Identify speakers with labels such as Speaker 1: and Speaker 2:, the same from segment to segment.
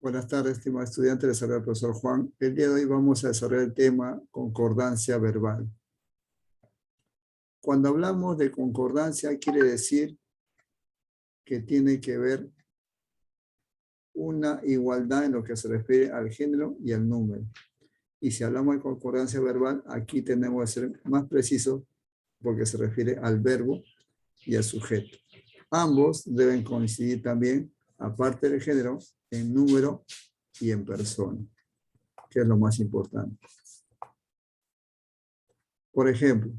Speaker 1: Buenas tardes, estimado estudiante, les saluda el profesor Juan. El día de hoy vamos a desarrollar el tema concordancia verbal. Cuando hablamos de concordancia, quiere decir que tiene que ver una igualdad en lo que se refiere al género y al número. Y si hablamos de concordancia verbal, aquí tenemos que ser más precisos porque se refiere al verbo y al sujeto. Ambos deben coincidir también, aparte del género, en número y en persona, que es lo más importante. Por ejemplo,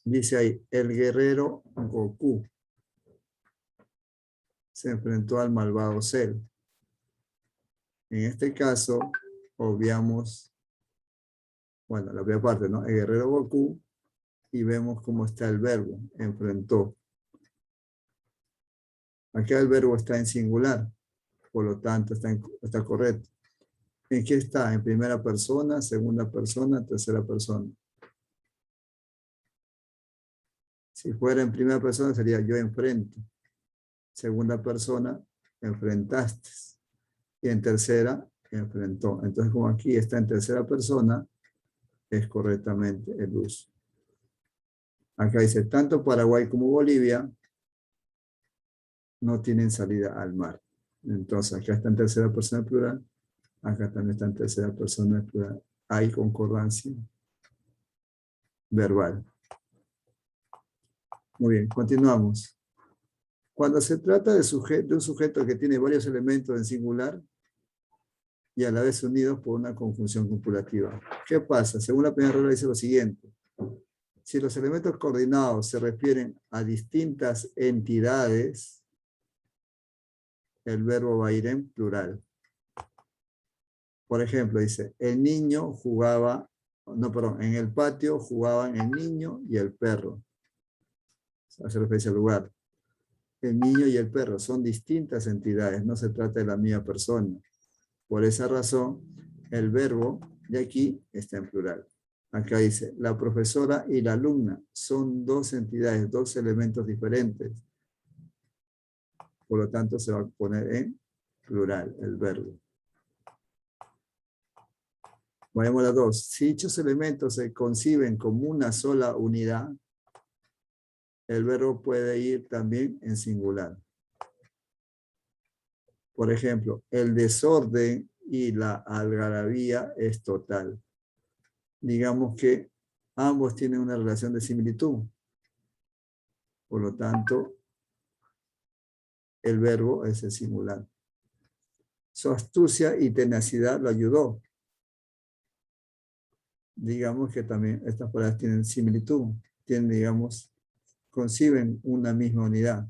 Speaker 1: dice ahí, el guerrero Goku se enfrentó al malvado Cell. En este caso, obviamos, bueno, la primera parte, ¿no? El guerrero Goku, y vemos cómo está el verbo, enfrentó. Acá el verbo está en singular, por lo tanto está correcto. ¿En qué está? En primera persona, segunda persona, tercera persona. Si fuera en primera persona sería yo enfrento. Segunda persona, enfrentaste. Y en tercera, enfrentó. Entonces, como aquí está en tercera persona, es correctamente el uso. Acá dice, tanto Paraguay como Bolivia no tienen salida al mar. Entonces, acá está en tercera persona plural, acá también está en tercera persona plural. Hay concordancia verbal. Muy bien, continuamos. Cuando se trata de un sujeto que tiene varios elementos en singular y a la vez unidos por una conjunción copulativa. ¿Qué pasa? Según la primera regla dice lo siguiente. Si los elementos coordinados se refieren a distintas entidades, el verbo va a ir en plural. Por ejemplo, dice, el niño jugaba, no, perdón, en el patio jugaban el niño y el perro. Hace referencia al lugar. El niño y el perro son distintas entidades, no se trata de la misma persona. Por esa razón, el verbo de aquí está en plural. Acá dice, la profesora y la alumna son dos entidades, dos elementos diferentes. Por lo tanto, se va a poner en plural el verbo. Vayamos a la 2. Si dichos elementos se conciben como una sola unidad, el verbo puede ir también en singular. Por ejemplo, el desorden y la algarabía es total. Digamos que ambos tienen una relación de similitud. Por lo tanto, el verbo es el singular. Su astucia y tenacidad lo ayudó. Digamos que también estas palabras tienen similitud. Tienen, digamos, conciben una misma unidad.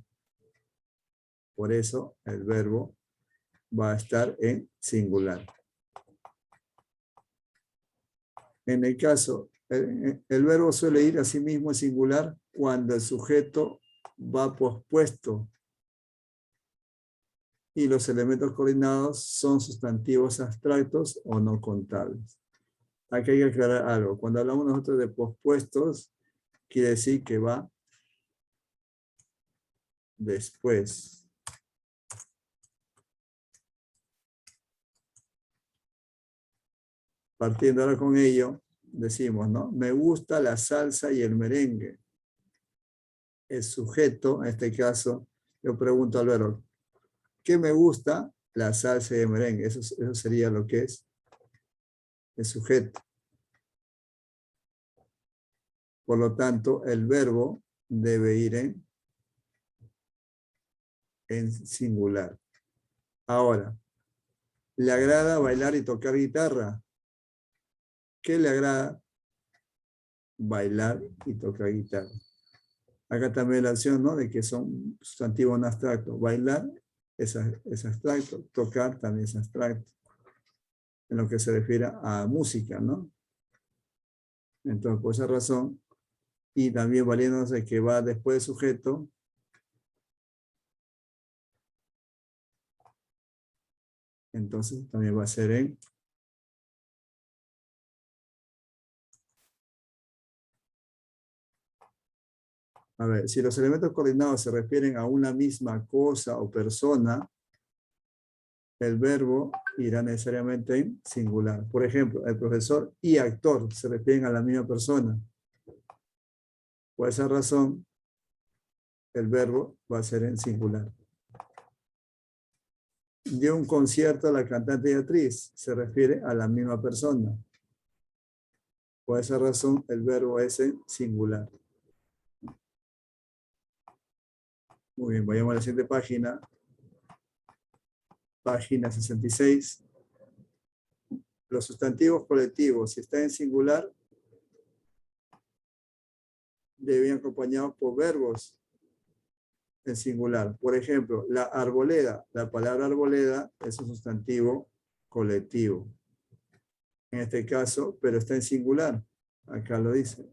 Speaker 1: Por eso el verbo va a estar en singular. En el caso, el verbo suele ir a sí mismo en singular cuando el sujeto va pospuesto y los elementos coordinados son sustantivos abstractos o no contables. Aquí hay que aclarar algo. Cuando hablamos nosotros de pospuestos, quiere decir que va después. Partiendo ahora con ello, decimos, ¿no? Me gusta la salsa y el merengue. El sujeto, en este caso, yo pregunto al verbo, ¿qué me gusta? La salsa y el merengue. Eso sería lo que es el sujeto. Por lo tanto, el verbo debe ir en singular. Ahora, ¿le agrada bailar y tocar guitarra? ¿Qué le agrada? Bailar y tocar guitarra. Acá también la acción, ¿no? De que son sustantivos no abstractos. Bailar es abstracto, tocar también es abstracto. En lo que se refiere a música, ¿no? Entonces, por esa razón, y también valiéndose que va después del sujeto, entonces también va a ser en a ver, si los elementos coordinados se refieren a una misma cosa o persona, el verbo irá necesariamente en singular. Por ejemplo, el profesor y actor se refieren a la misma persona. Por esa razón, el verbo va a ser en singular. Dio un concierto a la cantante y actriz, se refiere a la misma persona. Por esa razón, el verbo es en singular. Muy bien, vayamos a la siguiente página. Página 66. Los sustantivos colectivos, si están en singular, deben ir acompañados por verbos en singular. Por ejemplo, la arboleda. La palabra arboleda es un sustantivo colectivo. En este caso, pero está en singular. Acá lo dice.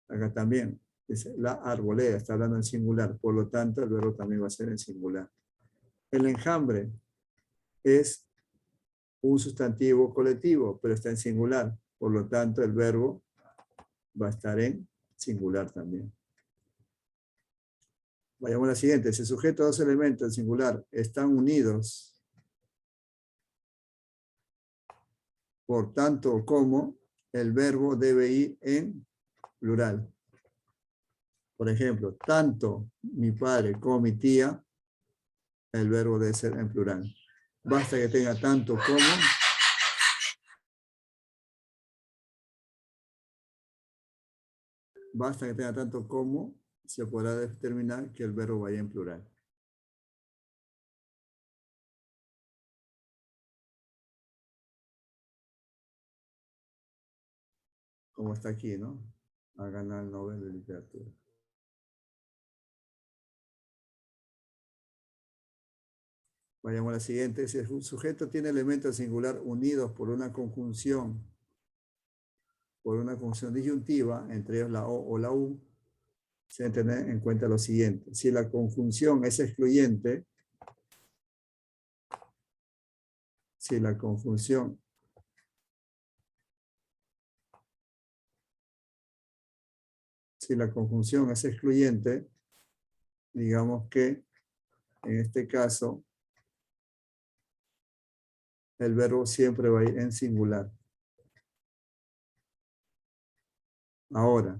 Speaker 1: Acá también. Dice la arboleda. Está hablando en singular. Por lo tanto, el verbo también va a ser en singular. El enjambre es un sustantivo colectivo, pero está en singular. Por lo tanto, el verbo va a estar en singular también. Vayamos a la siguiente. Si el sujeto de dos elementos en singular están unidos por tanto o como, el verbo debe ir en plural. Por ejemplo, tanto mi padre como mi tía, el verbo debe ser en plural. Basta que tenga tanto como. Basta que tenga tanto como, se podrá determinar que el verbo vaya en plural. Como está aquí, ¿no? Ha ganado el Nobel de Literatura. Vayamos a la siguiente. Si el sujeto tiene elementos singular unidos por una conjunción disyuntiva, entre ellos la O o la U, se debe tener en cuenta lo siguiente. Si la conjunción es excluyente, si la conjunción es excluyente, digamos que en este caso el verbo siempre va a ir en singular. Ahora,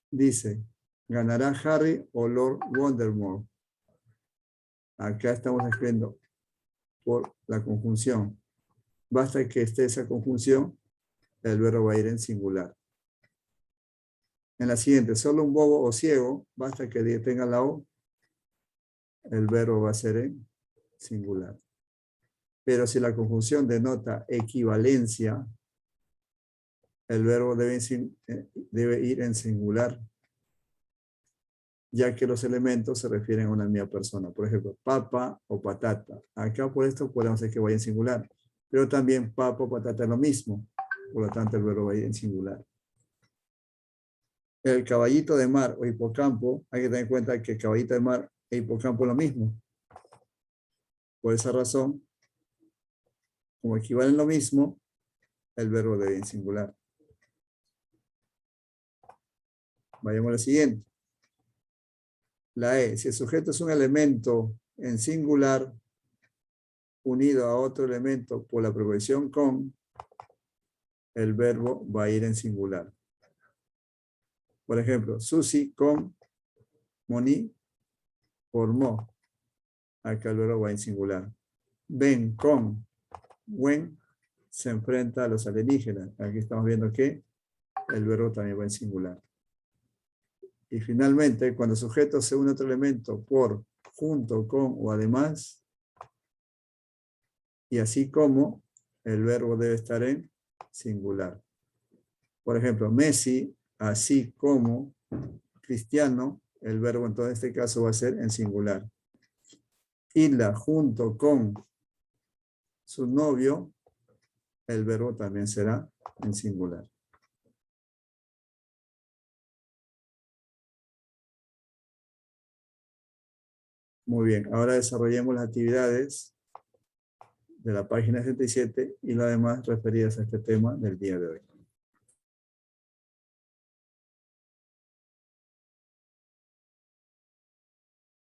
Speaker 1: dice, ¿ganará Harry o Lord Voldemort? Acá estamos escribiendo por la conjunción. Basta que esté esa conjunción, el verbo va a ir en singular. En la siguiente, solo un bobo o ciego, basta que tenga la O, el verbo va a ser en singular. Pero si la conjunción denota equivalencia, el verbo debe ir en singular, ya que los elementos se refieren a una misma persona. Por ejemplo, papa o patata. Acá por esto podemos decir que vaya en singular. Pero también papa o patata es lo mismo. Por lo tanto, el verbo va a ir en singular. El caballito de mar o hipocampo, hay que tener en cuenta que caballito de mar e hipocampo es lo mismo. Por esa razón, como equivalen lo mismo, el verbo debe ir en singular. Vayamos a la siguiente. La E. Si el sujeto es un elemento en singular unido a otro elemento por la preposición con, el verbo va a ir en singular. Por ejemplo, Susi con Moni formó. Acá el verbo va en singular. Ben con Wen se enfrenta a los alienígenas. Aquí estamos viendo que el verbo también va en singular. Y finalmente, cuando el sujeto se une a otro elemento por, junto con o además, y así como, el verbo debe estar en singular. Por ejemplo, Messi, así como, Cristiano, el verbo en todo este caso va a ser en singular. Isla junto con su novio, el verbo también será en singular. Muy bien, ahora desarrollemos las actividades de la página 77 y las demás referidas a este tema del día de hoy.